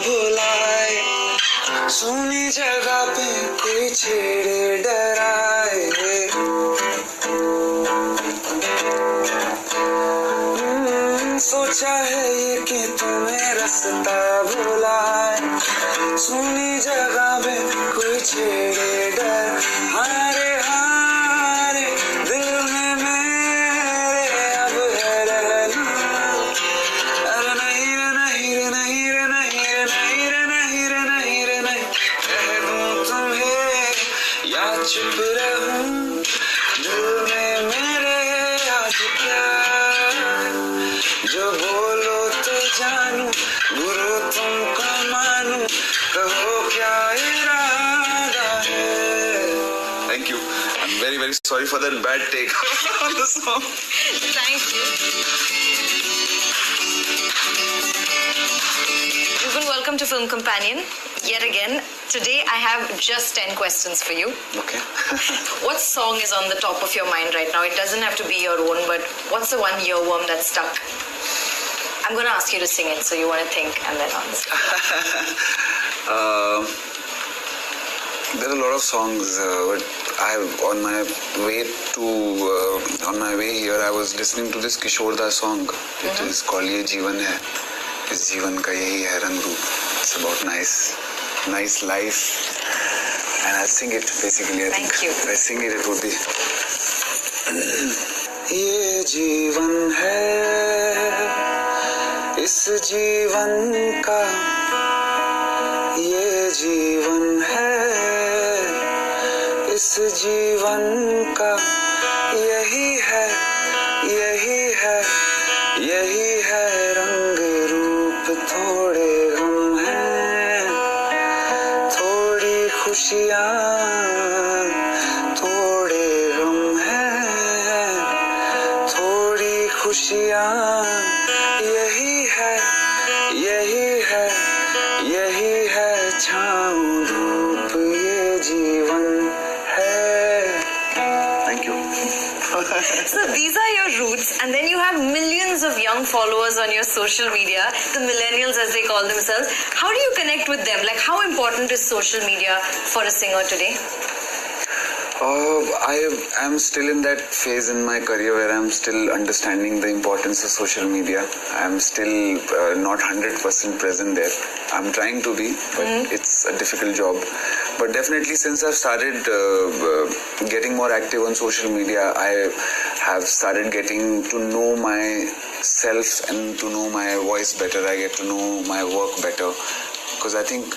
बुलाए, सुनी जगह पे कोई छेड़े डराए। सोचा है ये कि तुम्हें रास्ता बुलाए, सुनी जगह पे कोई छेड़े डर। हारे हारे दिल में मेरे अब है रहना, अरे नहीं रे नहीं रे नहीं रे नहीं रे नहीं रे नहीं रे नहीं रे नहीं, कह दूं तुम्हें या चुप रहूं, दिल में मेरे आज प्यार, जो बोलो तो जानू, गुरु तुमको मानू, कहो क्या इरादा है। Thank you. I'm very very sorry for that bad take on the song. Thank you. Jubin, welcome to Film Companion. Yet again, today I have just 10 questions for you. Okay. What song is on the top of your mind right now? It doesn't have to be your own, but what's the one earworm that's stuck? I'm going to ask you to sing it, so you want to think and then answer. There are a lot of songs, but on my way here, I was listening to this Kishore Da song, which is called "Ye Jeevan Hai." इस जीवन का यही है रंग रूप. It's about nice life, and I'll sing it basically. Thank you. If I sing it, it would be. ये जीवन है, इस जीवन का, ये जीवन है, इस जीवन का, यही है, यही है, यही है रंग रूप. थोड़े गम हैं, थोड़ी खुशियाँ, थोड़े गम हैं, थोड़ी खुशियाँ, यही है, यही है, यही है छाँव धूप, ये जीवन है. Thank you. So these are your roots, and then you have millions of young followers on your social media, the millennials as they call themselves. How do you connect with them? Like, how important is social media for a singer today? I am still in that phase in my career where I'm still understanding the importance of social media. I'm still not 100% present there. I'm trying to be, but it's a difficult job. But definitely since I've started getting more active on social media, I have started getting to know myself and to know my voice better. I get to know my work better. Because I think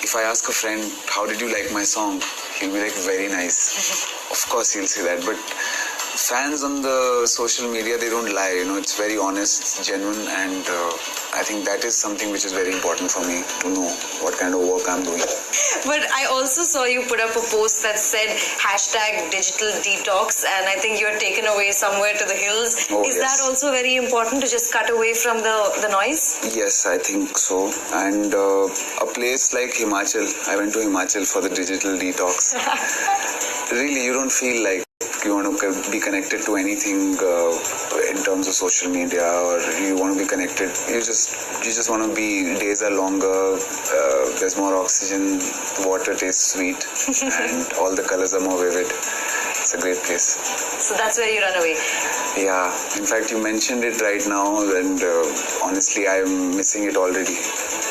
if I ask a friend, how did you like my song? He'll be like, very nice. Of course he'll say that. But fans on the social media, they don't lie, it's very honest, genuine, and I think that is something which is very important for me to know what kind of work I'm doing. But I also saw you put up a post that said #digital detox, and I think you're taken away somewhere to the hills. Is that also very important to just cut away from the noise? Yes, I think so. And a place like Himachal, I went to Himachal for the digital detox. Really, you don't feel like you want to be connected to anything in terms of social media, or you want to be connected. You just want to be. Days are longer. There's more oxygen. The water tastes sweet, and all the colors are more vivid. It's a great place. So that's where you run away. Yeah. In fact, you mentioned it right now, and honestly, I'm missing it already.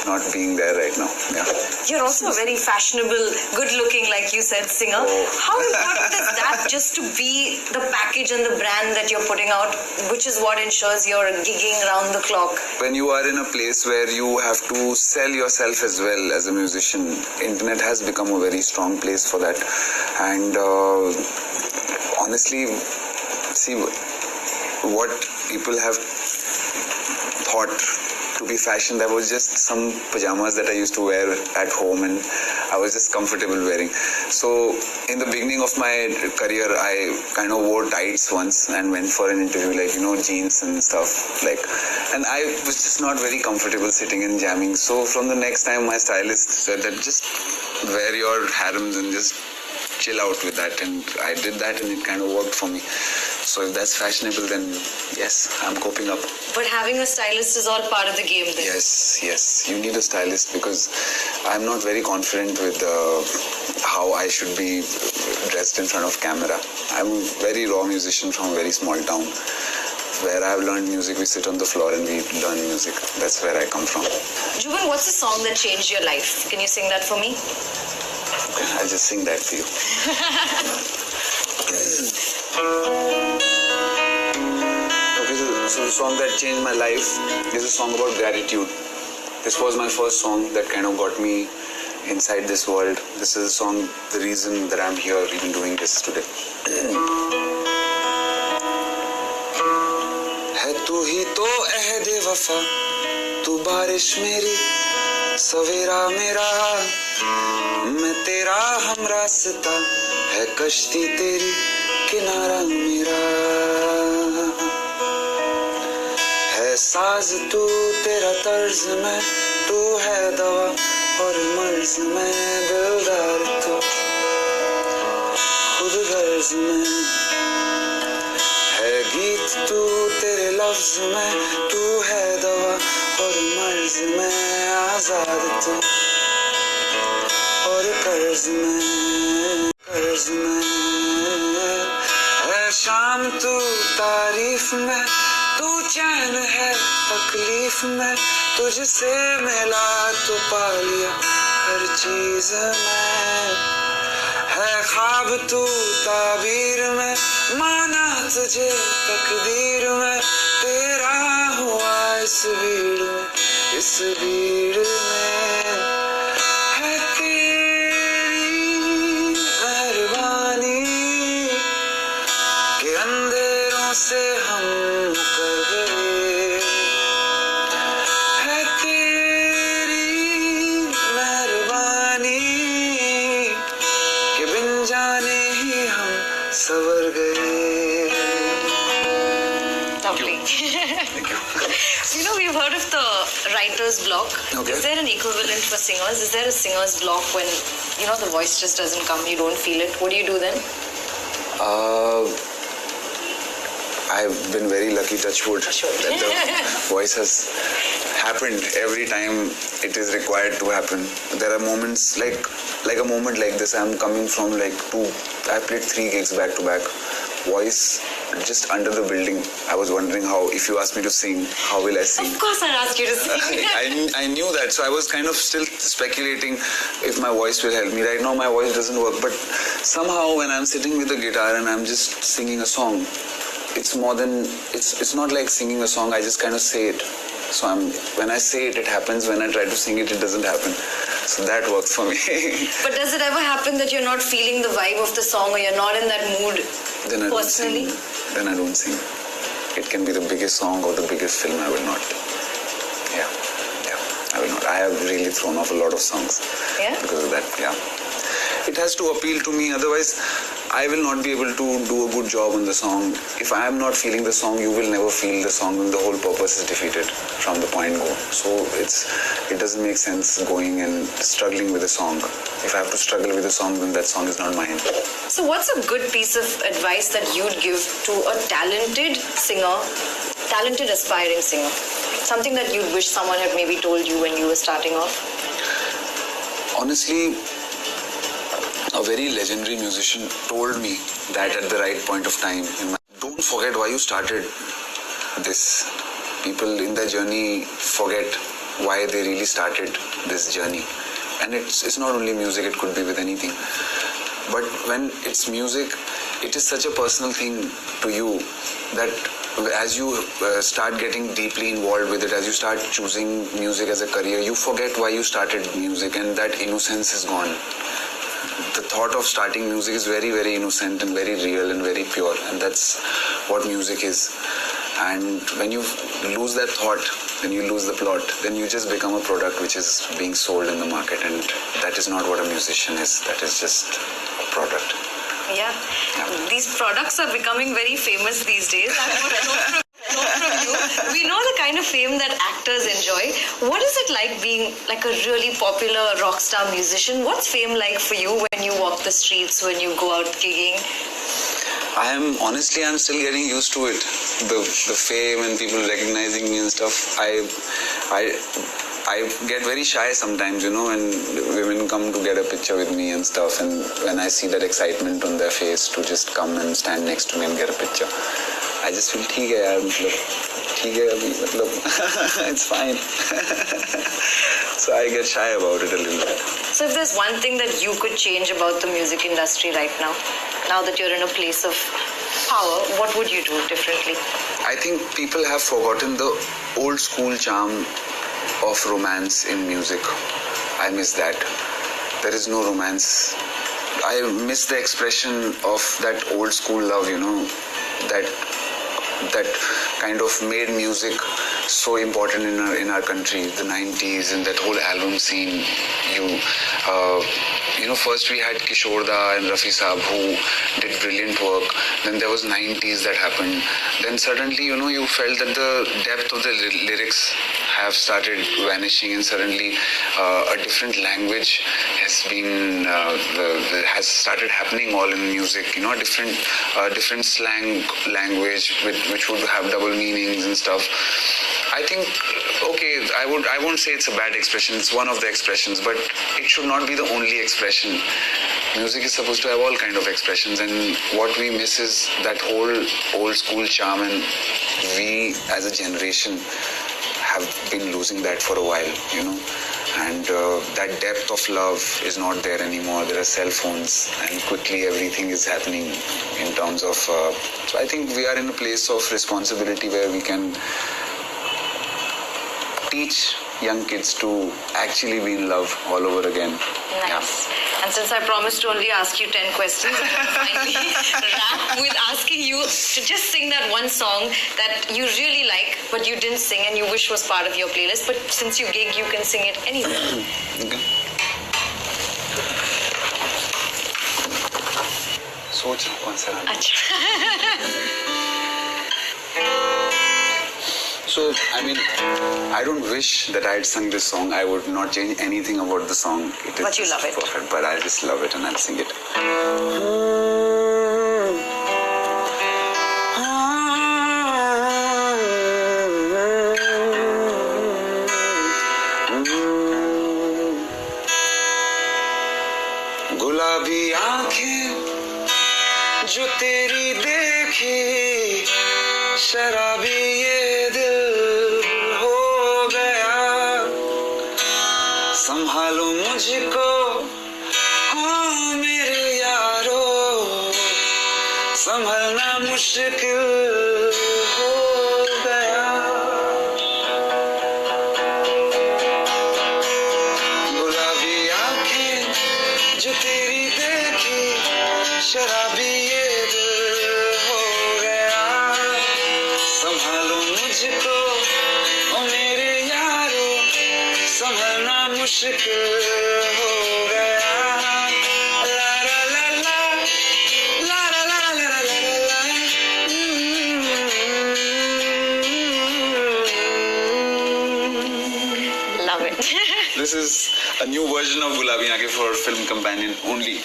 Not being there right now. Yeah. You're also a very fashionable, good-looking, like you said, singer. How important is that, just to be the package and the brand that you're putting out, which is what ensures you're gigging round the clock? When you are in a place where you have to sell yourself as well as a musician, internet has become a very strong place for that. And honestly, see, what people have thought to be fashion, that was just some pajamas that I used to wear at home, and I was just comfortable wearing. So in the beginning of my career, I kind of wore tights once and went for an interview, like, jeans and stuff, and I was just not very comfortable sitting and jamming. So from the next time, my stylist said that just wear your harems and just chill out with that, and I did that, and it kind of worked for me. So if that's fashionable, then yes, I'm coping up. But having a stylist is all part of the game then. Yes. You need a stylist because I'm not very confident with how I should be dressed in front of camera. I'm a very raw musician from a very small town. Where I've learned music, we sit on the floor and we learn music. That's where I come from. Jubin, what's the song that changed your life? Can you sing that for me? Okay, I'll just sing that for you. Okay, so the song that changed my life is a song about gratitude. This was my first song that kind of got me inside this world. This is a song, the reason that I'm here even doing this today. है तू ही तो अहदे वफा, तू बारिश मेरी, सवेरा मेरा, मैं तेरा हम रास्ता, है कश्ती तेरी, किनारा मेरा, है साज तू तेरा तर्ज में, तू है दवा और मर्ज में, दिलदार तू खुद गर्ज में, है गीत तू तेरे लफ्ज में, तू है दवा और मर्ज में, आजाद तू और कर्ज में है शाम तू तारीफ में, तू चैन है तकलीफ में, तुझसे मिला तो पा लिया हर चीज में, है ख्वाब तू ताबीर में, माना तुझे तकदीर में, तेरा हुआ इस भीड़ में, है तेरी मेहरबानी के अंधेरों से हम मुकर गए, है तेरी मेहरबानी के बिन जाने ही हम सवर गए. Lovely. Thank you. You know, we've heard of the writer's block. Okay. Is there an equivalent for singers? Is there a singer's block when, you know, the voice just doesn't come, you don't feel it? What do you do then? I've been very lucky, touch wood, that the voice has happened every time it is required to happen. There are moments like a moment like this. I'm coming from I played 3 gigs back to back. Voice just under the building. I was wondering if you ask me to sing, how will I sing? Of course I'll ask you to sing. I knew that, so I was kind of still speculating if my voice will help me. Right now my voice doesn't work, but somehow when I'm sitting with the guitar and I'm just singing a song, it's not like singing a song, I just kind of say it. So when I say it, it happens. When I try to sing it, it doesn't happen. So that works for me. But does it ever happen that you're not feeling the vibe of the song or you're not in that mood Then I personally? don't sing. Then I don't sing. It can be the biggest song or the biggest film, I will not. Yeah, I will not. I have really thrown off a lot of songs. Yeah? Because of that, yeah. It has to appeal to me, otherwise I will not be able to do a good job on the song. If I am not feeling the song, you will never feel the song, and the whole purpose is defeated from the point go. So it doesn't make sense going and struggling with a song. If I have to struggle with a song, then that song is not mine. So what's a good piece of advice that you'd give to a talented singer, talented aspiring singer? Something that you'd wish someone had maybe told you when you were starting off? Honestly, a very legendary musician told me that at the right point of time. Don't forget why you started this. People in their journey forget why they really started this journey. And it's not only music, it could be with anything. But when it's music, it is such a personal thing to you that as you start getting deeply involved with it, as you start choosing music as a career, you forget why you started music, and that innocence is gone. The thought of starting music is very, very innocent and very real and very pure, and that's what music is. And when you lose that thought, when you lose the plot, then you just become a product which is being sold in the market, and that is not what a musician is. That is just a product. Yeah. These products are becoming very famous these days. I want to know from you. We know the kind of fame that actors enjoy. What is it like being like a really popular rock star musician? What's fame like for you when you walk the streets, when you go out gigging? I'm still getting used to it. The fame and people recognizing me and stuff. I get very shy sometimes, when women come to get a picture with me and stuff, and when I see that excitement on their face to just come and stand next to me and get a picture, I just feel ठीक है यार, ठीक है अभी, it's fine. So I get shy about it a little bit. So if there's one thing that you could change about the music industry right now that you're in a place of power, what would you do differently? I think people have forgotten the old school charm of romance in music. I miss that. There is no romance. I miss the expression of that old school love, that kind of made music so important in our country, the 90s, and that whole album scene. First we had Kishore Da and Rafi Saab who did brilliant work. Then there was 90s that happened. Then suddenly, you felt that the depth of the lyrics have started vanishing, and suddenly a different language has started happening all in music. Different slang language which would have double meanings and stuff. I think, I won't say it's a bad expression. It's one of the expressions, but it should not be the only expression. Music is supposed to have all kind of expressions, and what we miss is that whole old school charm, and we as a generation have been losing that for a while, and that depth of love is not there anymore. There are cell phones, and quickly everything is happening in terms of, so I think we are in a place of responsibility where we can teach young kids to actually be in love all over again. Nice. Yeah. And since I promised to only ask you 10 questions, I'll finally wrap with asking you to just sing that one song that you really like, but you didn't sing and you wish was part of your playlist. But since you gig, you can sing it anywhere. Okay. सोच रहा हूँ कौन सा गाना. So, I don't wish that I had sung this song. I would not change anything about the song. But you love it. Perfect, but I just love it and I'll sing it. गुलाबी आंखें जो तेरी देखी, शराबी ये दिल हो गया. संभालो मुझको, हाँ मेरे यारो, संभलना मुश्किल हो गया. गुलाबी आंखें जो तेरी देखी, शराबी ये दिल हो गया. संभालो मुझको, ओ मेरे यारो, संभलना मुश्किल हो गया. ला ला ला ला, ला ला ला ला ला ला ला. Love it. This is a new version of Gulabi Aankhein for Film Companion only.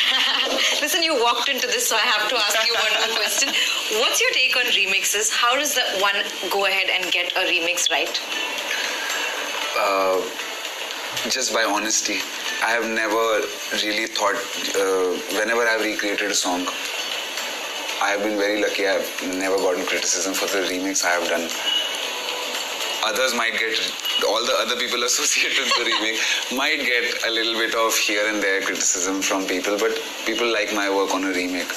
Listen, you walked into this, so I have to ask you one more question. What's your take on remixes? How does that one go ahead and get a remix right? Just by honesty. I have never really thought, whenever I've recreated a song, I have been very lucky. I have never gotten criticism for the remix I have done. Others might get, all the other people associated with the remake might get a little bit of here and there criticism from people, but people like my work on a remake.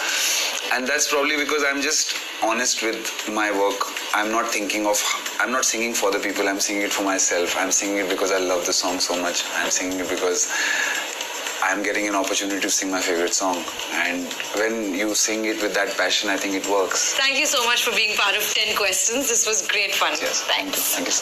And that's probably because I'm just honest with my work. I'm not singing for the people, I'm singing it for myself. I'm singing it because I love the song so much. I'm singing it because I'm getting an opportunity to sing my favorite song. And when you sing it with that passion, I think it works. Thank you so much for being part of 10 Questions. This was great fun. Yes. Thanks. Thank you.